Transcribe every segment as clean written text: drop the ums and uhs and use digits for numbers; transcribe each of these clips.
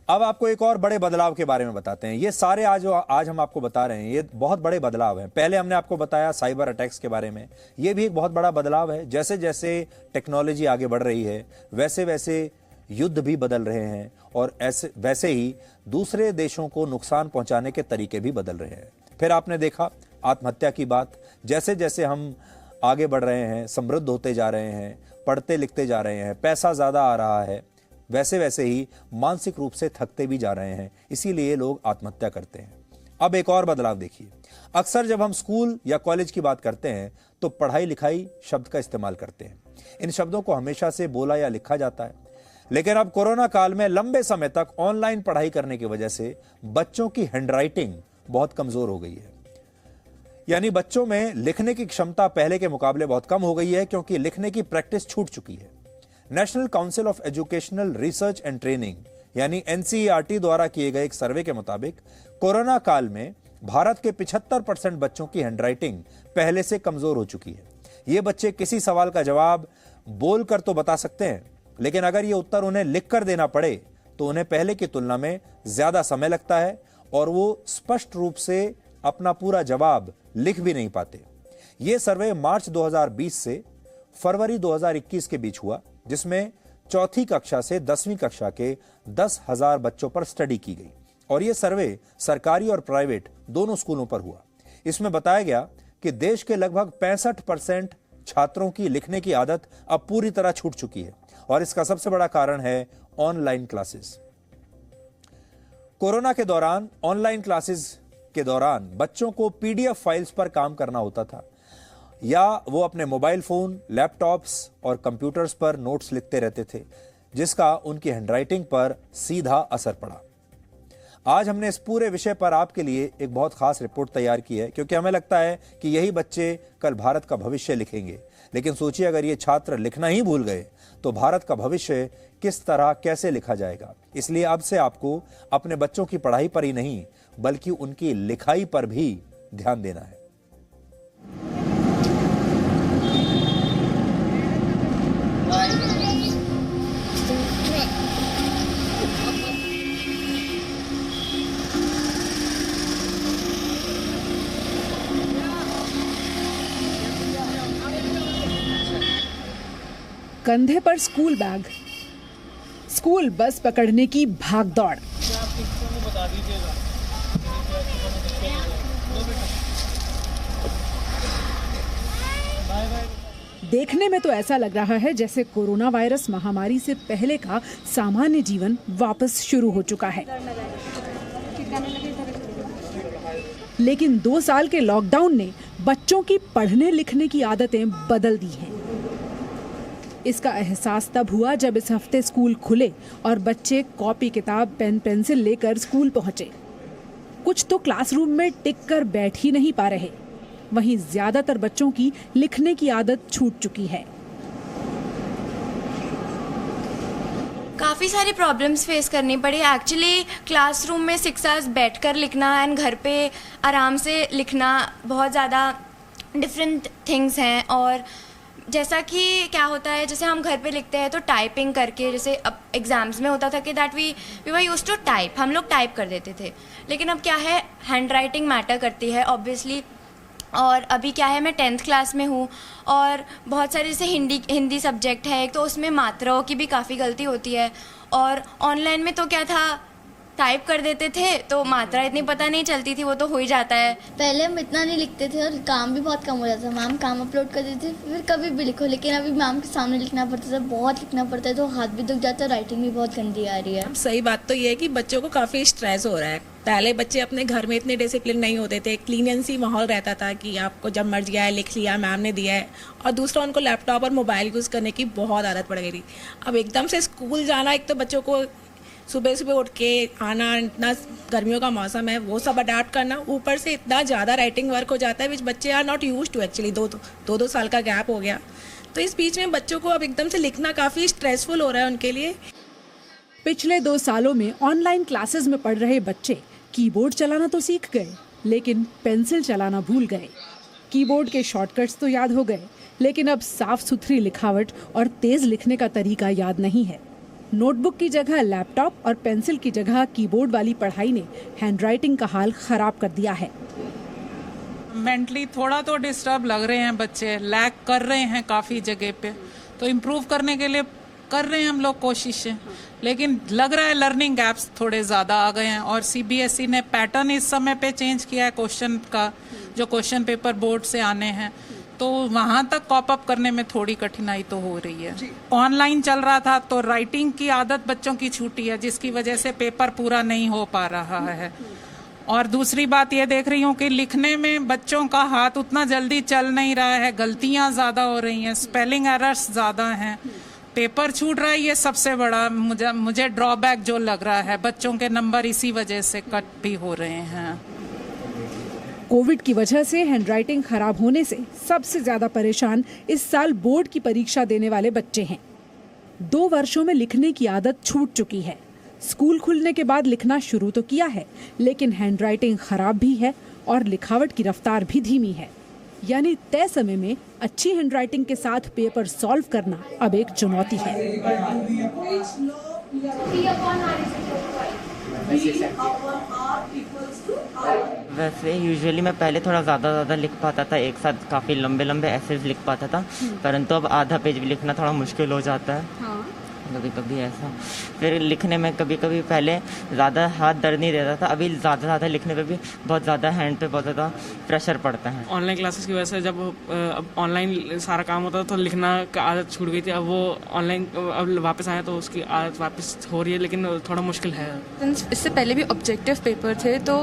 अब आपको एक और बड़े बदलाव के बारे में बताते हैं। ये सारे आज हम आपको बता रहे हैं, ये बहुत बड़े बदलाव हैं। पहले हमने आपको बताया साइबर अटैक्स के बारे में, ये भी एक बहुत बड़ा बदलाव है। जैसे जैसे टेक्नोलॉजी आगे बढ़ रही है वैसे वैसे युद्ध भी बदल रहे हैं और वैसे ही दूसरे देशों को नुकसान पहुंचाने के तरीके भी बदल रहे हैं। फिर आपने देखा आत्महत्या की बात। जैसे जैसे हम आगे बढ़ रहे हैं, समृद्ध होते जा रहे हैं, पढ़ते लिखते जा रहे हैं, पैसा ज़्यादा आ रहा है, वैसे वैसे ही मानसिक रूप से थकते भी जा रहे हैं, इसीलिए लोग आत्महत्या करते हैं। अब एक और बदलाव देखिए। अक्सर जब हम स्कूल या कॉलेज की बात करते हैं तो पढ़ाई लिखाई शब्द का इस्तेमाल करते हैं। इन शब्दों को हमेशा से बोला या लिखा जाता है, लेकिन अब कोरोना काल में लंबे समय तक ऑनलाइन पढ़ाई करने की वजह से बच्चों की हैंडराइटिंग बहुत कमजोर हो गई है। यानी बच्चों में लिखने की क्षमता पहले के मुकाबले बहुत कम हो गई है, क्योंकि लिखने की प्रैक्टिस छूट चुकी है। National council of educational research and training यानी NCERT द्वारा किए गए एक सर्वे के मुताबिक कोरोना काल में भारत के 75% बच्चों की हैंडराइटिंग पहले से कमजोर हो चुकी है। ये बच्चे किसी सवाल का जवाब बोलकर तो बता सकते हैं, लेकिन अगर ये उत्तर उन्हें लिखकर देना पड़े तो उन्हें पहले की तुलना में ज्यादा समय लगता है और वो स्पष्ट रूप से अपना पूरा जवाब लिख भी नहीं पाते। ये सर्वे मार्च 2020 से फरवरी 2021 के बीच हुआ, जिसमें चौथी कक्षा से 10वीं कक्षा के 10,000 बच्चों पर स्टडी की गई और यह सर्वे सरकारी और प्राइवेट दोनों स्कूलों पर हुआ। इसमें बताया गया कि देश के लगभग 65% छात्रों की लिखने की आदत अब पूरी तरह छूट चुकी है और इसका सबसे बड़ा कारण है ऑनलाइन क्लासेस। कोरोना के दौरान ऑनलाइन क्लासेस के दौरान बच्चों को PDF फाइल्स पर काम करना होता था या वो अपने मोबाइल फोन, लैपटॉप्स और कंप्यूटर्स पर नोट्स लिखते रहते थे, जिसका उनकी हैंडराइटिंग पर सीधा असर पड़ा। आज हमने इस पूरे विषय पर आपके लिए एक बहुत खास रिपोर्ट तैयार की है, क्योंकि हमें लगता है कि यही बच्चे कल भारत का भविष्य लिखेंगे। लेकिन सोचिए, अगर ये छात्र लिखना ही भूल गए तो भारत का भविष्य किस तरह कैसे लिखा जाएगा। इसलिए अब से आपको अपने बच्चों की पढ़ाई पर ही नहीं बल्कि उनकी लिखाई पर भी ध्यान देना है। कंधे पर स्कूल बैग, स्कूल बस पकड़ने की भागदौड़। देखने में तो ऐसा लग रहा है जैसे कोरोना वायरस महामारी से पहले का सामान्य जीवन वापस शुरू हो चुका है। लेकिन 2 साल के लॉकडाउन ने बच्चों की पढ़ने लिखने की आदतें बदल दी हैं। इसका एहसास तब हुआ जब इस हफ्ते स्कूल खुले और बच्चे कॉपी किताब पेन पेंसिल लेकर स्कूल पहुंचे। कुछ तो क्लासरूम में टिक कर बैठ ही नहीं पा रहे, वहीं ज्यादातर बच्चों की लिखने की आदत छूट चुकी है। काफ़ी सारी प्रॉब्लम्स फेस करनी पड़ी। एक्चुअली क्लासरूम में 6 आवर्स बैठकर लिखना एंड घर पे आराम से लिखना बहुत ज़्यादा डिफरेंट थिंग्स हैं। और जैसा कि क्या होता है, जैसे हम घर पे लिखते हैं तो टाइपिंग करके, जैसे अब एग्ज़ाम्स में होता था कि that we were used to type, हम लोग टाइप कर देते थे। लेकिन अब क्या है, हैंड राइटिंग मैटर करती है ऑब्वियसली। और अभी क्या है, मैं 10th क्लास में हूँ और बहुत सारे जैसे हिंदी सब्जेक्ट है तो उसमें मात्राओं की भी काफ़ी गलती होती है। और ऑनलाइन में तो क्या था, टाइप कर देते थे तो मात्रा इतनी पता नहीं चलती थी, वो तो हो ही जाता है। पहले हम इतना नहीं लिखते थे और काम भी बहुत कम हो जाता था। मैम काम अपलोड कर देते थे, फिर कभी भी लिखो, लेकिन अभी मैम के सामने लिखना पड़ता था, बहुत लिखना पड़ता है तो हाथ भी दुख जाता है, राइटिंग भी बहुत गंदी आ रही है। सही बात तो ये है कि बच्चों को काफ़ी स्ट्रेस हो रहा है। पहले बच्चे अपने घर में इतने डिसिप्लिन नहीं होते थे, क्लीनेंसी माहौल रहता था कि आपको जब मर्जी आया लिख लिया, मैम ने दिया है। और दूसरा, उनको लैपटॉप और मोबाइल यूज़ करने की बहुत आदत पड़ गई थी। अब एकदम से स्कूल जाना, एक तो बच्चों को सुबह सुबह उठ के आना, इतना गर्मियों का मौसम है, वो सब अडाप्ट करना, ऊपर से इतना ज़्यादा राइटिंग वर्क हो जाता है विच बच्चे are not used to. Actually दो साल का गैप हो गया, तो इस बीच में बच्चों को अब एकदम से लिखना काफ़ी स्ट्रेसफुल हो रहा है उनके लिए। पिछले 2 सालों में ऑनलाइन क्लासेस में पढ़ रहे बच्चे कीबोर्ड चलाना तो सीख गए, लेकिन पेंसिल चलाना भूल गए। कीबोर्ड के शॉर्टकट्स तो याद हो गए, लेकिन अब साफ सुथरी लिखावट और तेज लिखने का तरीका याद नहीं है। नोटबुक की जगह लैपटॉप और पेंसिल की जगह कीबोर्ड वाली पढ़ाई ने हैंडराइटिंग का हाल खराब कर दिया है। मेंटली थोड़ा तो डिस्टर्ब लग रहे हैं बच्चे, लैग कर रहे हैं काफ़ी जगह पे, तो इम्प्रूव करने के लिए कर रहे हैं हम लोग कोशिशें, लेकिन लग रहा है लर्निंग गैप्स थोड़े ज़्यादा आ गए हैं। और सीबीएसई ने पैटर्न इस समय पे चेंज किया है क्वेश्चन का, जो क्वेश्चन पेपर बोर्ड से आने हैं, तो वहाँ तक कॉप अप करने में थोड़ी कठिनाई तो हो रही है। ऑनलाइन चल रहा था तो राइटिंग की आदत बच्चों की छूटी है, जिसकी वजह से पेपर पूरा नहीं हो पा रहा है। और दूसरी बात ये देख रही हूँ कि लिखने में बच्चों का हाथ उतना जल्दी चल नहीं रहा है, गलतियाँ ज़्यादा हो रही हैं, स्पेलिंग एरर्स ज़्यादा हैं, पेपर छूट रहा है। ये सबसे बड़ा मुझे ड्रॉबैक जो लग रहा है, बच्चों के नंबर इसी वजह से कट भी हो रहे हैं। कोविड की वजह से हैंडराइटिंग खराब होने से सबसे ज्यादा परेशान इस साल बोर्ड की परीक्षा देने वाले बच्चे हैं। 2 वर्षों में लिखने की आदत छूट चुकी है। स्कूल खुलने के बाद लिखना शुरू तो किया है, लेकिन हैंडराइटिंग खराब भी है और लिखावट की रफ्तार भी धीमी है। यानी तय समय में अच्छी हैंडराइटिंग के साथ पेपर सॉल्व करना अब एक चुनौती है। वैसे यूजुअली मैं पहले थोड़ा ज़्यादा लिख पाता था, एक साथ काफ़ी लंबे एसेज लिख पाता था, परंतु अब आधा पेज भी लिखना थोड़ा मुश्किल हो जाता है। कभी कभी ऐसा, फिर लिखने में कभी कभी पहले ज़्यादा हाथ दर्द नहीं देता था, अभी ज़्यादा लिखने पे भी बहुत ज़्यादा हैंड पे बहुत ज़्यादा प्रेशर पड़ता है। ऑनलाइन क्लासेस की वजह से जब अब ऑनलाइन सारा काम होता था तो लिखना का आदत छूट गई थी। अब वो ऑनलाइन अब वापस आया तो उसकी आदत वापस हो रही है, लेकिन थोड़ा मुश्किल है। इससे पहले भी ऑब्जेक्टिव पेपर थे, तो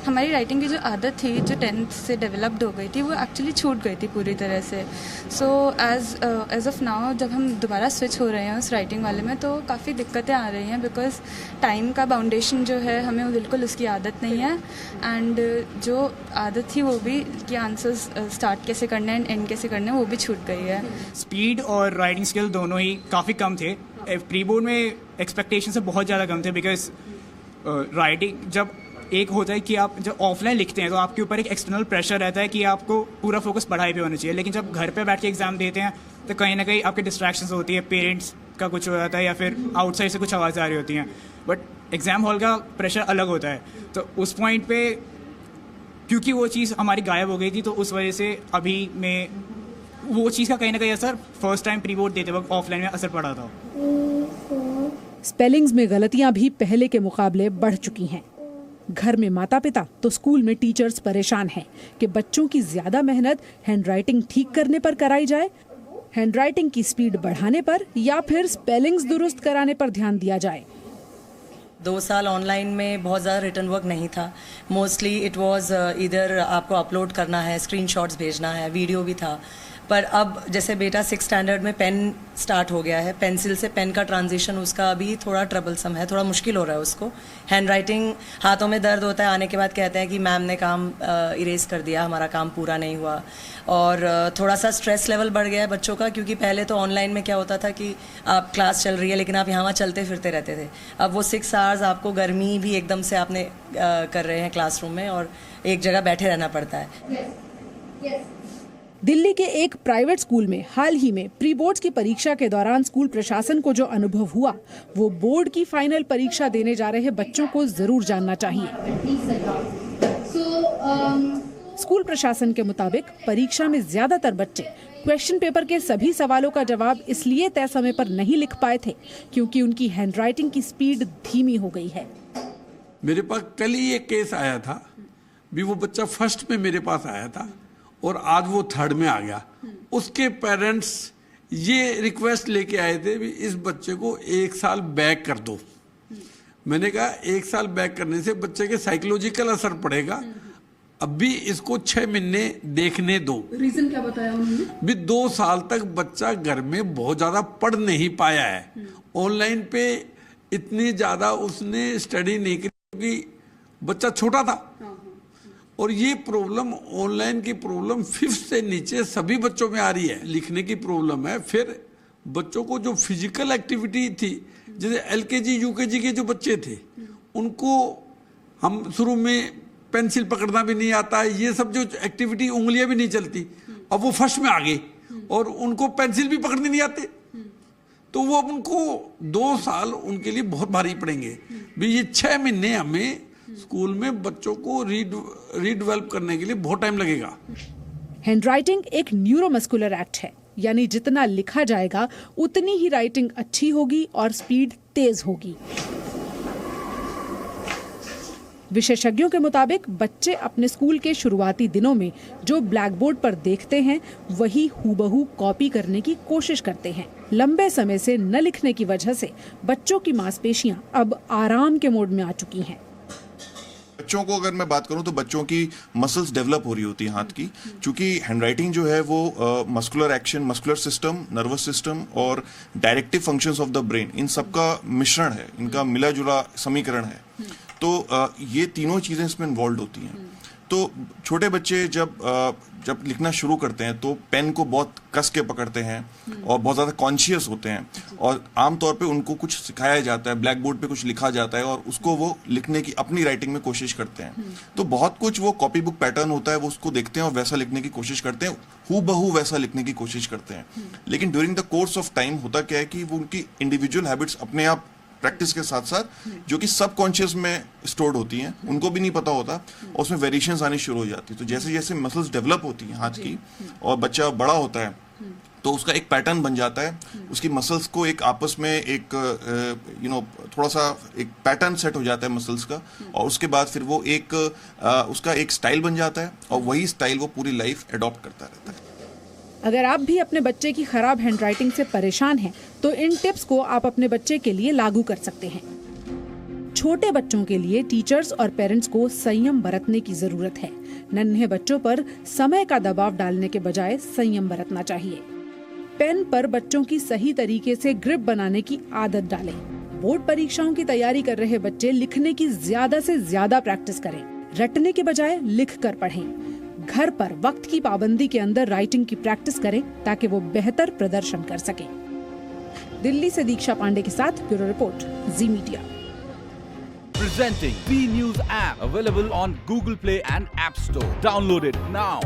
हमारी राइटिंग की जो आदत थी, जो 10th से डेवलप्ड हो गई थी, वो एक्चुअली छूट गई थी पूरी तरह से। सो एज ऑफ नाउ जब हम दोबारा स्विच हो रहे हैं उस राइटिंग वाले में, तो काफ़ी दिक्कतें आ रही हैं, बिकॉज टाइम का बाउंडेशन जो है हमें बिल्कुल उसकी आदत नहीं है। एंड जो आदत थी वो भी कि आंसर्स स्टार्ट कैसे करने हैं एंड कैसे करने हैं वो भी छूट गई है। स्पीड और राइटिंग स्किल दोनों ही काफ़ी कम थे। प्री बोर्ड में एक्सपेक्टेशन से बहुत ज़्यादा कम थे, बिकॉज राइटिंग जब एक होता है कि आप जब ऑफलाइन लिखते हैं तो आपके ऊपर एक एक्सटर्नल प्रेशर रहता है कि आपको पूरा फोकस पढ़ाई पे होना चाहिए, लेकिन जब घर पे बैठ के एग्जाम देते हैं तो कहीं ना कहीं आपके डिस्ट्रैक्शंस होती है, पेरेंट्स का कुछ हो जाता है या फिर आउटसाइड से कुछ आवाज़ आ रही होती हैं, बट एग्ज़ाम हॉल का प्रेशर अलग होता है। तो उस पॉइंट पे क्योंकि वो चीज़ हमारी गायब हो गई थी, तो उस वजह से अभी में वो चीज़ का कहीं ना कहीं असर फर्स्ट टाइम प्री बोर्ड देते वक्त ऑफलाइन में असर पड़ा था। स्पेलिंग्स में गलतियां भी पहले के मुकाबले बढ़ चुकी हैं। घर में माता पिता तो स्कूल में टीचर्स परेशान हैं कि बच्चों की ज्यादा मेहनत हैंडराइटिंग ठीक करने पर कराई जाए, हैंडराइटिंग की स्पीड बढ़ाने पर, या फिर स्पेलिंग्स दुरुस्त कराने पर ध्यान दिया जाए। 2 साल ऑनलाइन में बहुत ज़्यादा रिटर्न वर्क नहीं था। मोस्टली इट वाज इधर आपको अपलोड करना है, स्क्रीनशॉट्स भेजना है, वीडियो भी था। पर अब जैसे बेटा 6th स्टैंडर्ड में पेन स्टार्ट हो गया है, पेंसिल से पेन का ट्रांजिशन उसका अभी थोड़ा ट्रबलसम है, थोड़ा मुश्किल हो रहा है उसको। हैंड राइटिंग, हाथों में दर्द होता है, आने के बाद कहते हैं कि मैम ने काम इरेज कर दिया, हमारा काम पूरा नहीं हुआ। और थोड़ा सा स्ट्रेस लेवल बढ़ गया है बच्चों का, क्योंकि पहले तो ऑनलाइन में क्या होता था कि आप क्लास चल रही है लेकिन आप यहाँ चलते फिरते रहते थे। अब वो 6 आवर्स आपको गर्मी भी एकदम से आपने कर रहे हैं क्लासरूम में और एक जगह बैठे रहना पड़ता है। दिल्ली के एक प्राइवेट स्कूल में हाल ही में प्री बोर्ड्स की परीक्षा के दौरान स्कूल प्रशासन को जो अनुभव हुआ, वो बोर्ड की फाइनल परीक्षा देने जा रहे बच्चों को जरूर जानना चाहिए। स्कूल प्रशासन के मुताबिक परीक्षा में ज्यादातर बच्चे क्वेश्चन पेपर के सभी सवालों का जवाब इसलिए तय समय पर नहीं लिख पाए थे क्योंकि उनकी हैंडराइटिंग की स्पीड धीमी हो गई है। मेरे पास कल ही एक केस आया था, भी वो बच्चा फर्स्ट में मेरे पास आया था और आज वो 3rd में आ गया। उसके पेरेंट्स ये रिक्वेस्ट लेके आए थे भी इस बच्चे को 1 साल बैक कर दो। मैंने कहा 1 साल बैक करने से बच्चे के साइकोलॉजिकल असर पड़ेगा, अभी इसको 6 महीने देखने दो। रीजन क्या बताया उन्होंने? भी 2 साल तक बच्चा घर में बहुत ज्यादा पढ़ नहीं पाया है, ऑनलाइन पे इतनी ज्यादा उसने स्टडी नहीं की क्योंकि बच्चा छोटा था। और ये प्रॉब्लम, ऑनलाइन की प्रॉब्लम 5th से नीचे सभी बच्चों में आ रही है। लिखने की प्रॉब्लम है। फिर बच्चों को जो फिजिकल एक्टिविटी थी, जैसे LKG UKG के जो बच्चे थे, उनको हम शुरू में पेंसिल पकड़ना भी नहीं आता है, ये सब जो एक्टिविटी, उंगलियां भी नहीं चलती, अब वो फर्स्ट में आ गई और उनको पेंसिल भी पकड़नी नहीं आती। तो वो उनको 2 साल उनके लिए बहुत भारी पड़ेंगे। भी ये 6 महीने हमें स्कूल में बच्चों को रीडेवलप करने के लिए बहुत टाइम लगेगा। हैंडराइटिंग एक न्यूरोमस्कुलर एक्ट है, यानी जितना लिखा जाएगा उतनी ही राइटिंग अच्छी होगी और स्पीड तेज होगी। विशेषज्ञों के मुताबिक बच्चे अपने स्कूल के शुरुआती दिनों में जो ब्लैक बोर्ड पर देखते हैं वही हूबहू कॉपी करने की कोशिश करते हैं। लंबे समय से न लिखने की वजह से बच्चों की मांसपेशियां अब आराम के मोड में आ चुकी हैं। बच्चों को अगर मैं बात करूं तो बच्चों की मसल्स डेवलप हो रही होती है हाथ की, क्योंकि हैंडराइटिंग जो है वो muscular action, muscular system, nervous system और directive functions of the brain, इन सब का मिश्रण है, इनका मिला जुला समीकरण है। तो ये तीनों चीजें इसमें इन्वॉल्व होती हैं। तो छोटे बच्चे जब लिखना शुरू करते हैं तो पेन को बहुत कस के पकड़ते हैं और बहुत ज़्यादा कॉन्शियस होते हैं, और आमतौर पे उनको कुछ सिखाया जाता है, ब्लैक बोर्ड पे कुछ लिखा जाता है और उसको वो लिखने की अपनी राइटिंग में कोशिश करते हैं। तो बहुत कुछ वो कॉपी बुक पैटर्न होता है, वो उसको देखते हैं और वैसा लिखने की कोशिश करते हैं, हूबहू वैसा लिखने की कोशिश करते हैं। लेकिन during the course of time होता क्या है कि वो उनकी इंडिविजुअल हैबिट्स अपने आप प्रैक्टिस के साथ साथ जो कि सबकॉन्शियस में स्टोर्ड होती हैं, उनको भी नहीं पता होता, और उसमें वेरिएशंस आनी शुरू हो जाती है। तो जैसे जैसे मसल्स डेवलप होती हैं हाथ की और बच्चा बड़ा होता है तो उसका एक पैटर्न बन जाता है, उसकी मसल्स को एक आपस में एक थोड़ा सा एक पैटर्न सेट हो जाता है मसल्स का, और उसके बाद फिर वो एक उसका एक स्टाइल बन जाता है और वही स्टाइल वो पूरी लाइफ एडॉप्ट करता रहता है। अगर आप भी अपने बच्चे की खराब हैंडराइटिंग से परेशान हैं, तो इन टिप्स को आप अपने बच्चे के लिए लागू कर सकते हैं। छोटे बच्चों के लिए टीचर्स और पेरेंट्स को संयम बरतने की जरूरत है। नन्हे बच्चों पर समय का दबाव डालने के बजाय संयम बरतना चाहिए। पेन पर बच्चों की सही तरीके से ग्रिप बनाने की आदत डालें। बोर्ड परीक्षाओं की तैयारी कर रहे बच्चे लिखने की ज्यादा से ज्यादा प्रैक्टिस करें। रटने के बजाय लिख कर पढ़ें। घर पर वक्त की पाबंदी के अंदर राइटिंग की प्रैक्टिस करें ताकि वो बेहतर प्रदर्शन कर सकें। दिल्ली से दीक्षा पांडे के साथ bureau report, ji media. Presenting B News app, available on Google Play and App Store. Download it now.